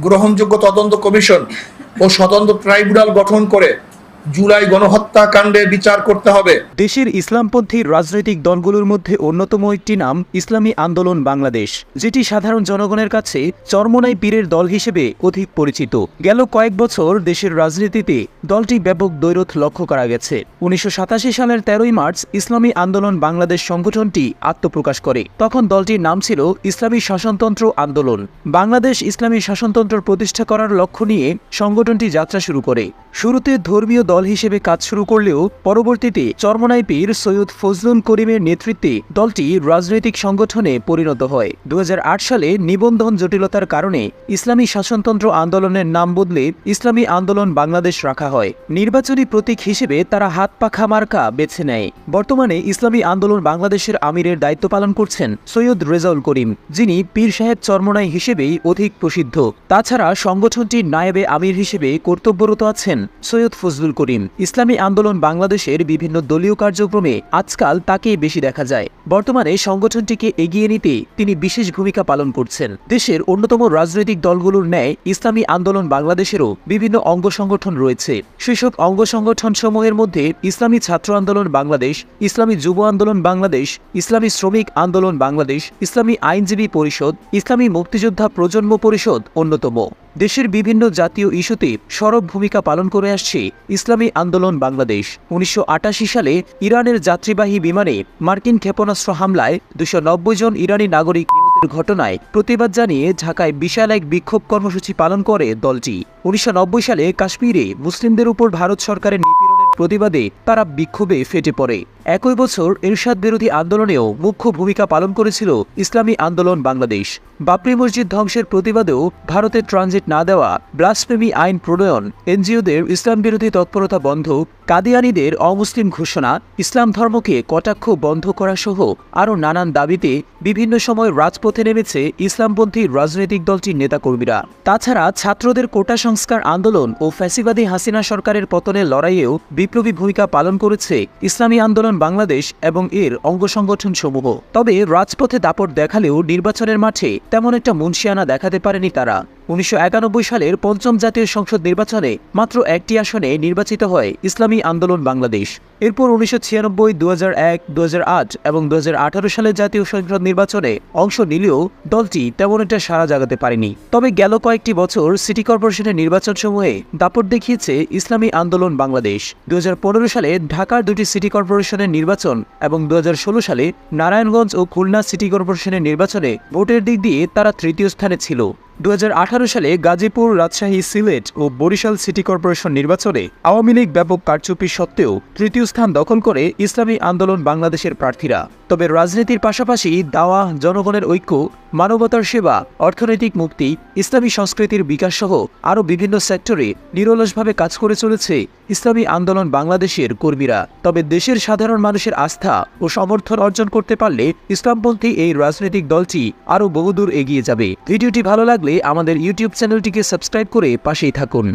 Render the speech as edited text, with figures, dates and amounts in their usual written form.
গ্রহণযোগ্য তদন্ত কমিশন ও স্বতন্ত্র ট্রাইব্যুনাল গঠন করে জুলাই গণহত্যাকাণ্ডে বিচার করতে হবে। দেশের ইসলামপন্থী রাজনৈতিক দলগুলোর মধ্যে অন্যতম একটি নাম ইসলামী আন্দোলন বাংলাদেশ, যেটি সাধারণ জনগণের কাছে চরমোনাই পীরের দল হিসেবে অধিক পরিচিত। গেল কয়েক বছর দেশের রাজনীতিতে দলটি ব্যাপক দ্বৈরথ লক্ষ্য করা গেছে। 1987 সালের 13ই মার্চ ইসলামী আন্দোলন বাংলাদেশ সংগঠনটি আত্মপ্রকাশ করে। তখন দলটির নাম ছিল ইসলামী শাসনতন্ত্র আন্দোলন। বাংলাদেশ ইসলামী শাসনতন্ত্র প্রতিষ্ঠা করার লক্ষ্য নিয়ে সংগঠনটি যাত্রা শুরু করে। শুরুতে ধর্মীয় দল হিসেবে কাজ শুরু করলেও পরবর্তীতে চরমোনাই পীর সৈয়দ ফজলুল করিমের নেতৃত্বে দলটি রাজনৈতিক সংগঠনে পরিণত হয়। 2008 সালে নিবন্ধন জটিলতার কারণে ইসলামী শাসনতন্ত্র আন্দোলনের নাম বদলে ইসলামী আন্দোলন বাংলাদেশ রাখা হয়। নির্বাচনী প্রতীক হিসেবে তারা হাত পাখা মার্কা বেছে নেয়। বর্তমানে ইসলামী আন্দোলন বাংলাদেশের আমিরের দায়িত্ব পালন করছেন সৈয়দ রেজাউল করিম, যিনি পীর সাহেব চরমোনাই হিসেবেই অধিক প্রসিদ্ধ। তাছাড়া সংগঠনটির নায়েবে আমির হিসেবে কর্তব্যরত আছেন সৈয়দ ফজলুল করিম। ইসলামী আন্দোলন বাংলাদেশের বিভিন্ন দলীয় কার্যক্রমে আজকাল তাকেই বেশি দেখা যায়। বর্তমানে সংগঠনটিকে এগিয়ে নিতে তিনি বিশেষ ভূমিকা পালন করছেন। দেশের অন্যতম রাজনৈতিক দলগুলোর ন্যায় ইসলামী আন্দোলন বাংলাদেশেরও বিভিন্ন অঙ্গ সংগঠন রয়েছে। সেসব অঙ্গ সংগঠন সমূহের মধ্যে ইসলামী ছাত্র আন্দোলন বাংলাদেশ, ইসলামী যুব আন্দোলন বাংলাদেশ, ইসলামী শ্রমিক আন্দোলন বাংলাদেশ, ইসলামী আইনজীবী পরিষদ, ইসলামী মুক্তিযোদ্ধা প্রজন্ম পরিষদ অন্যতম। দেশের বিভিন্ন জাতীয় ইস্যুতে সরব ভূমিকা পালন করে আসছে ইসলামী আন্দোলন বাংলাদেশ। 1988 সালে ইরানের যাত্রীবাহী বিমানে মার্কিন ক্ষেপণাস্ত্র হামলায় 290 জন ইরানি নাগরিক নিহতের ঘটনায় প্রতিবাদ জানিয়ে ঢাকায় বিশাল এক বিক্ষোভ কর্মসূচি পালন করে দলটি। 1990 সালে কাশ্মীরে মুসলিমদের উপর ভারত সরকারের নিপীড়নের প্রতিবাদে তারা বিক্ষোভে ফেটে পড়ে। একই বছর এরশাদ বিরোধী আন্দোলনেও মুখ্য ভূমিকা পালন করেছিল ইসলামী আন্দোলন বাংলাদেশ। বাবরি মসজিদ ধ্বংসের প্রতিবাদেও ভারতের ট্রানজিট না দেওয়া, ব্লাসফেমি আইন প্রণয়ন, এনজিওদের ইসলাম বিরোধী তৎপরতা বন্ধ, কাদিয়ানীদের অমুসলিম ঘোষণা, ইসলাম ধর্মকে কটাক্ষ বন্ধ করা সহ আরও নানান দাবিতে বিভিন্ন সময় রাজপথে নেমেছে ইসলামপন্থী রাজনৈতিক দলটির নেতাকর্মীরা। তাছাড়া ছাত্রদের কোটা সংস্কার আন্দোলন ও ফ্যাসিবাদী হাসিনা সরকারের পতনের লড়াইয়েও বিপ্লবী ভূমিকা পালন করেছে ইসলামী আন্দোলন বাংলাদেশ এবং এর অঙ্গ সংগঠন সমূহ। তবে রাজপথে দাপট দেখালেও নির্বাচনের মাঠে তেমন একটা মুনশিয়ানা দেখাতে পারেনি তারা। 1991 সালের পঞ্চম জাতীয় সংসদ নির্বাচনে মাত্র একটি আসনে নির্বাচিত হয় ইসলামী আন্দোলন বাংলাদেশ। এরপর 1996, 2001, 2008 এবং 2018 সালের জাতীয় সংসদ নির্বাচনে অংশ নিলেও দলটি তেমন একটা সাড়া জাগাতে পারেনি। তবে গেল কয়েকটি বছর সিটি কর্পোরেশনের নির্বাচনসমূহে দাপট দেখিয়েছে ইসলামী আন্দোলন বাংলাদেশ। 2015 সালে ঢাকার দুটি সিটি কর্পোরেশনের নির্বাচন এবং 2016 সালে নারায়ণগঞ্জ ও খুলনা সিটি কর্পোরেশনের নির্বাচনে ভোটের দিক দিয়ে তারা তৃতীয় স্থানে ছিল। 2018 সালে গাজীপুর, রাজশাহী, সিলেট ও বরিশাল সিটি কর্পোরেশন নির্বাচনে আওয়ামী লীগ ব্যাপক কারচুপি সত্ত্বেও তৃতীয় স্থান দখল করে ইসলামী আন্দোলন বাংলাদেশের প্রার্থীরা। তবে রাজনীতির পাশাপাশি দাওয়া, জনগণের ঐক্য, মানবতার সেবা, অর্থনৈতিক মুক্তি, ইসলামী সংস্কৃতির বিকাশ সহ আরও বিভিন্ন সেক্টরে নিরলসভাবে কাজ করে চলেছে ইসলামী আন্দোলন বাংলাদেশের কর্মীরা। তবে দেশের সাধারণ মানুষের আস্থা ও সমর্থন অর্জন করতে পারলে ইসলামপন্থী এই রাজনৈতিক দলটি আরও বহুদূর এগিয়ে যাবে। ভিডিওটি ভালো লাগলে আমাদের ইউটিউব চ্যানেলটিকে সাবস্ক্রাইব করে পাশেই থাকুন।